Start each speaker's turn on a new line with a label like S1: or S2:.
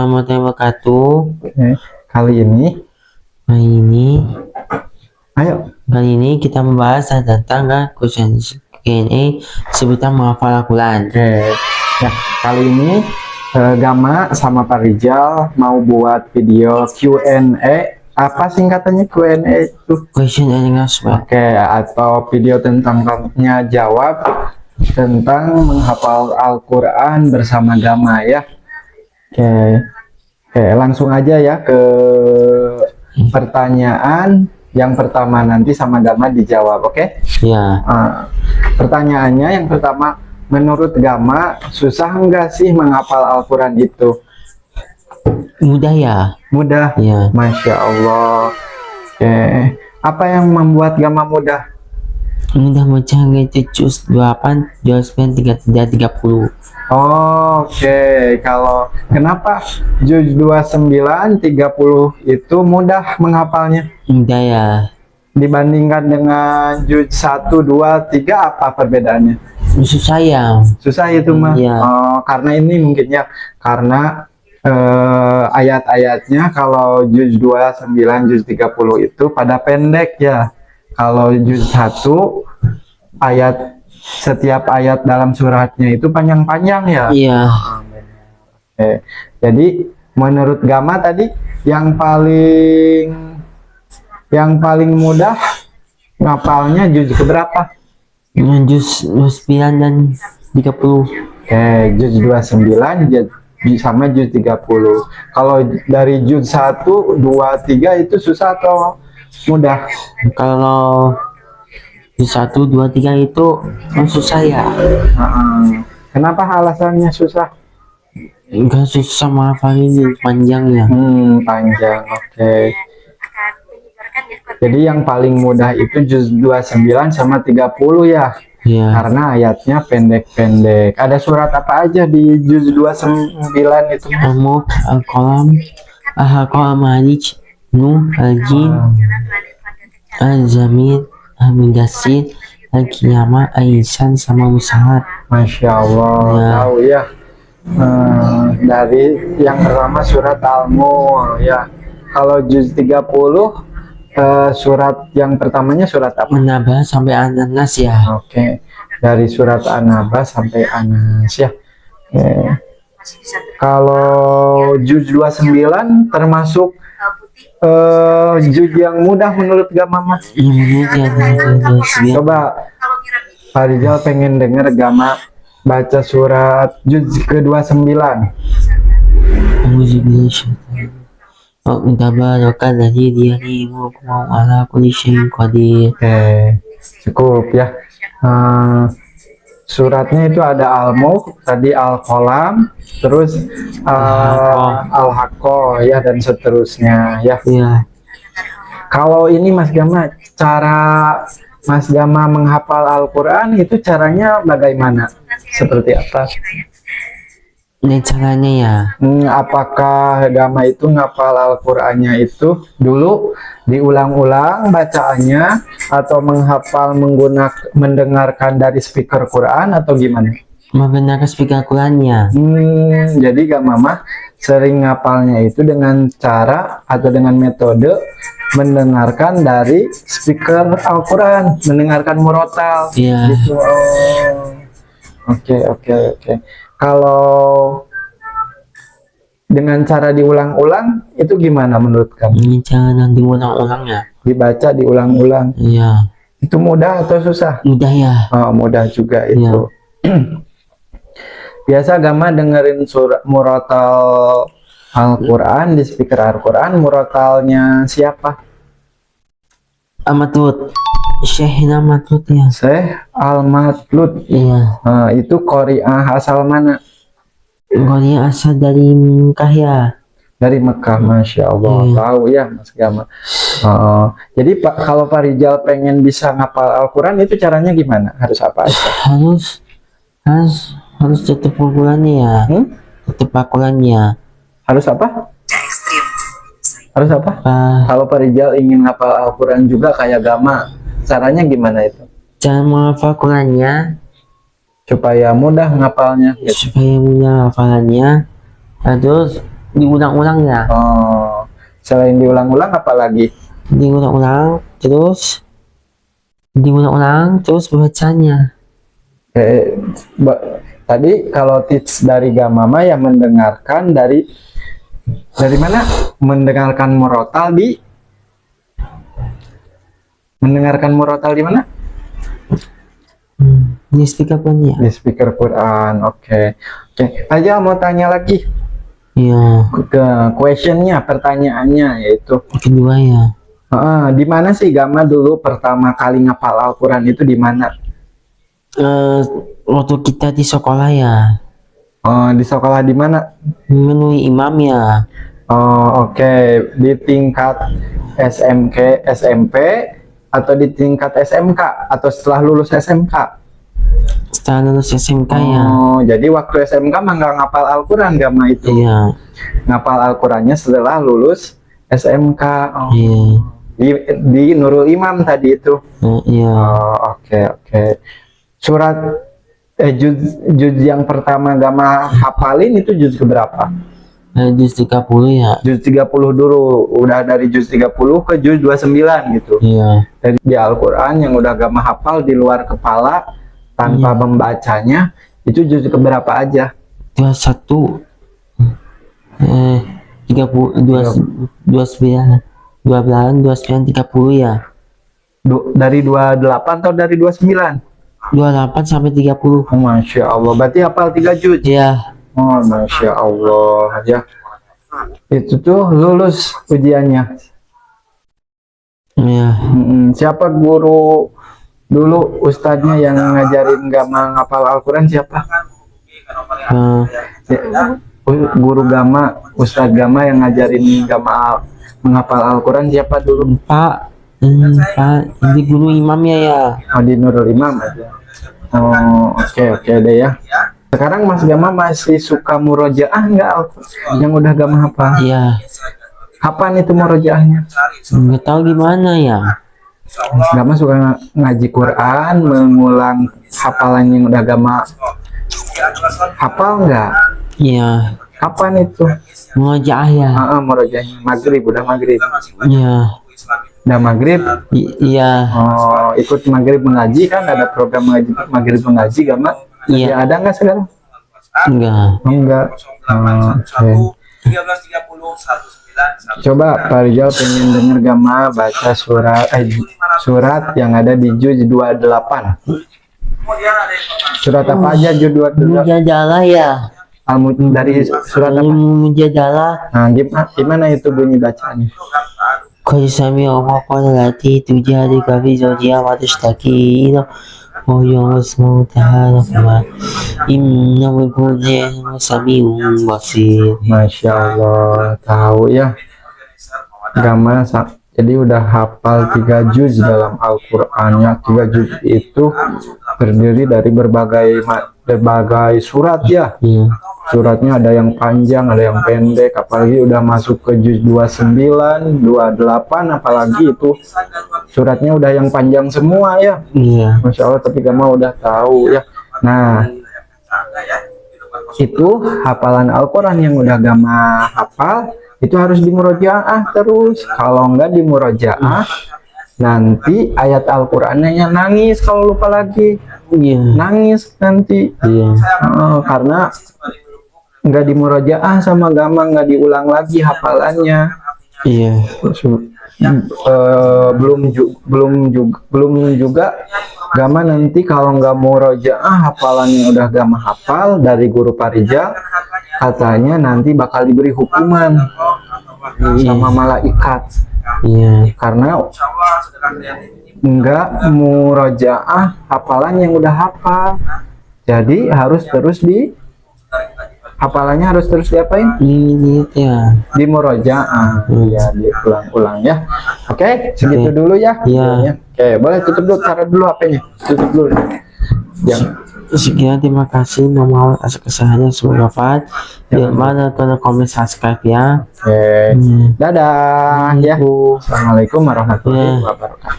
S1: Assalamualaikum warahmatullahi wabarakatuh.
S2: Kali ini,
S1: Kali ini,
S2: ayo.
S1: kali ini kita membahas tentang question Q&A seputar menghafal Al-Quran.
S2: Ya, kali ini Gama sama Pak Rijal mau buat video Q&A. Apa singkatannya Q&A itu?
S1: Question and answer.
S2: Atau video tentang tanya jawab tentang menghafal Al-Quran bersama Gama ya. Langsung aja ya ke pertanyaan yang pertama, nanti sama Gama dijawab, oke?
S1: Ya.
S2: Pertanyaannya yang pertama, menurut Gama susah enggak sih menghafal Al-Quran itu?
S1: Mudah ya?
S2: Mudah?
S1: Ya.
S2: Masya Allah. Apa yang membuat Gama mudah?
S1: Mudah baca itu juz 28, juz 30.
S2: Kalau kenapa juz 29, 30 itu mudah menghafalnya
S1: Mudah ya?
S2: dibandingkan dengan juz 1, 2, 3, apa perbedaannya?
S1: Susah ya?
S2: Susah itu mah.
S1: Iya.
S2: Karena ini mungkin ya, karena ayat-ayatnya kalau juz 29, juz 30 itu pada pendek ya. Kalau juz 1 setiap ayat dalam suratnya itu panjang-panjang ya.
S1: Iya.
S2: Jadi menurut Gama tadi yang paling mudah ngapalnya juz keberapa?
S1: Juz 29 dan 30.
S2: Juz 29 sama juz 30. Kalau dari juz 1, 2, 3 itu susah atau mudah?
S1: Kalau juz 1, 2, 3 itu susah ya?
S2: Kenapa alasannya susah?
S1: Enggak susah menghafalin, panjang ya?
S2: Panjang, Jadi yang paling mudah itu juz 29 sama 30 ya?
S1: Iya.
S2: Karena ayatnya pendek-pendek. Ada surat apa aja di juz 29 itu?
S1: Al-Mulk, Al-Qalam, Al-Haqqah, Al-Ma'arij, Nuh, Al-Jin, Al-Zamir, Al-Mudassir, Al-Qiyamah, Al-Insan, sama Musahat.
S2: Masya Allah,
S1: Ya.
S2: tahu ya. Dari yang pertama surat Al-Mulk ya. Kalau juz 30 surat yang pertamanya surat apa?
S1: An-Naba sampai An-Nas ya.
S2: Dari surat An-Naba sampai An-Nas ya. Kalau juz 29 termasuk juz yang mudah menurut Gama Mas. Coba Pak Rijal pengen dengar Gama baca surat juz ke-29.
S1: Tabarakalladzi biyadihi mulku wa huwa ala kulli syai'in qadir.
S2: Cukup ya. Suratnya itu ada Al-Mulk, tadi Al-Qalam, terus Al-Haqqah ya, dan seterusnya ya.
S1: Iya.
S2: Kalau ini Mas Gama, cara Mas Gama menghafal Al-Quran itu caranya bagaimana? Seperti apa?
S1: Ini caranya ya.
S2: Apakah Gama itu ngapal Al-Qurannya itu dulu diulang-ulang bacaannya, atau menghafal mendengarkan dari speaker Quran, atau gimana?
S1: Membenarkan speaker Qurannya.
S2: Jadi Gama mah sering ngapalnya itu dengan cara atau dengan metode mendengarkan dari speaker Al-Quran, mendengarkan murotal.
S1: Iya.
S2: Gitu. Oke. Kalau dengan cara diulang-ulang itu gimana menurut kamu?
S1: Ini cara diulang-ulang ya.
S2: Dibaca diulang-ulang.
S1: Iya.
S2: Itu mudah atau susah?
S1: Mudah ya.
S2: Mudah juga itu. Biasa Gama dengerin murotal Al-Quran di speaker Al-Quran. Murotalnya siapa?
S1: Al-Matlud. Syekh Al-Matlud ya.
S2: Syekh Al-Matlud.
S1: Iya.
S2: Itu Qori'ah asal mana?
S1: Qori'ah asal dari Mekah ya. Dari
S2: Mekah, Masya Allah. Tahu ya Mas Gama. Jadi kalau Pak Rijal pengen bisa ngapal Al-Quran itu caranya gimana? Harus apa aja?
S1: Harus tutup Al-Qurannya ya. Tutup Al-Qurannya.
S2: Harus apa? Harus apa? Kalau Pak Rijal ingin ngapal Al-Quran juga kayak Gama, caranya gimana itu?
S1: Cara menghafal Qurannya
S2: supaya mudah ngapalnya gitu.
S1: Supaya mudah hafalannya, terus diulang-ulang ya.
S2: Oh, selain diulang-ulang apa lagi?
S1: Diulang-ulang terus bacanya.
S2: Tadi kalau tips dari Gamama yang mendengarkan dari mana? Mendengarkan murotal di mana?
S1: Di speaker pun ya.
S2: Di speaker Quran. Oke. Aja mau tanya lagi
S1: Iya.
S2: ke questionnya, pertanyaannya yaitu
S1: Kedua ya.
S2: di mana sih Gama dulu pertama kali ngapal Al-Quran itu di mana?
S1: Waktu kita di sekolah ya.
S2: Di sekolah di mana?
S1: Memenuhi imam ya.
S2: Oke. Di tingkat SMP atau di tingkat SMK atau setelah lulus SMK?
S1: Setelah lulus SMK ya.
S2: Jadi waktu SMK mah nggak ngapal Al-Quran Gama itu?
S1: Iya.
S2: Ngapal Al-Qurannya setelah lulus SMK.
S1: Iya.
S2: Di Nurul Imam tadi itu.
S1: Iya.
S2: Oke. Surat juz yang pertama Gama hafalin itu juz keberapa?
S1: Juz 30 ya.
S2: Juz 30 dulu. Udah dari juz 30 ke juz 29 gitu.
S1: Iya.
S2: Dari di Al-Quran yang udah Gama hafal di luar kepala tanpa membacanya itu juz keberapa aja?
S1: 21 30 29 30 ya.
S2: Dari 28 atau dari 29?
S1: 28 sampai 30.
S2: Masya Allah, berarti hafal 3 juz.
S1: Iya.
S2: Masya Allah ya. Itu tuh lulus ujiannya.
S1: Iya.
S2: Siapa guru dulu ustadznya yang ngajarin Gama ngapal Al-Quran siapa? Guru Gama, Ustadz Gama yang ngajarin Gama menghafal Al-Quran siapa dulu?
S1: Pak di guru imamnya ya.
S2: Di Nurul Imam aja. Oke deh ya. Sekarang Mas Gama masih suka murojaah nggak yang udah Gama hafal?
S1: Iya.
S2: Kapan itu murojaahnya?
S1: Nggak tahu gimana ya.
S2: Gama suka ngaji Quran, mengulang hafalan yang udah Gama hafal nggak?
S1: Iya.
S2: Kapan itu?
S1: Murojaah ya.
S2: Murojaahnya maghrib, udah maghrib.
S1: Iya.
S2: Udah maghrib?
S1: Iya.
S2: Ikut maghrib mengaji kan, ada program maghrib mengaji Gama?
S1: Iya.
S2: Ada nggak sekarang? Enggak. Oke. Coba Pak Rizal pengen denger Gama baca surat yang ada di juz 28. Surat apa aja juz 28?
S1: Mujadalah ya.
S2: Dari surat apa?
S1: Mujadalah.
S2: Nah, gimana itu bunyi bacaannya?
S1: Qad sami'a Allah qala lati tujadiluka fi zawjiha wa tashtaki ila wa yasma'u taharakum innahu sami'un basir.
S2: Masya Allah, tahu ya Gama. Jadi udah hafal 3 juz dalam Al-Qur'annya. 3 juz itu terdiri dari berbagai surat ya.
S1: Iya.
S2: Suratnya ada yang panjang, ada yang pendek, apalagi udah masuk ke juz 29, 28, apalagi itu suratnya udah yang panjang semua ya.
S1: Iya.
S2: Masya Allah, tapi Gama udah tahu ya. Nah, itu hafalan Al-Quran yang udah Gama hafal, itu harus dimurojaah terus. Kalau enggak dimurojaah, nanti ayat Al-Qurannya nangis kalau lupa lagi.
S1: Iya.
S2: Nangis nanti.
S1: Iya.
S2: Karena nggak dimurojaah sama Gama, nggak diulang lagi hafalannya.
S1: Iya.
S2: Belum juga Gama nanti kalau nggak murojaah hafalan yang udah Gama hafal dari guru Parijal, katanya nanti bakal diberi hukuman sama malaikat.
S1: Iya.
S2: Karena nggak murojaah hafalan yang udah hafal. Jadi harus terus hafalannya harus terus diapain?
S1: Ya.
S2: Di murojaah. Ya, diulang-ulang ya. Oke, segitu dulu ya.
S1: Iya.
S2: Oke, boleh tutup dulu, taruh dulu HP-nya. Tutup dulu.
S1: Sekian, terima kasih. Mohon atas kesalahannya, semoga bermanfaat. Jangan lupa komen, subscribe ya.
S2: Oke. Dadah ya.
S1: Assalamualaikum.
S2: Assalamualaikum warahmatullahi wabarakatuh.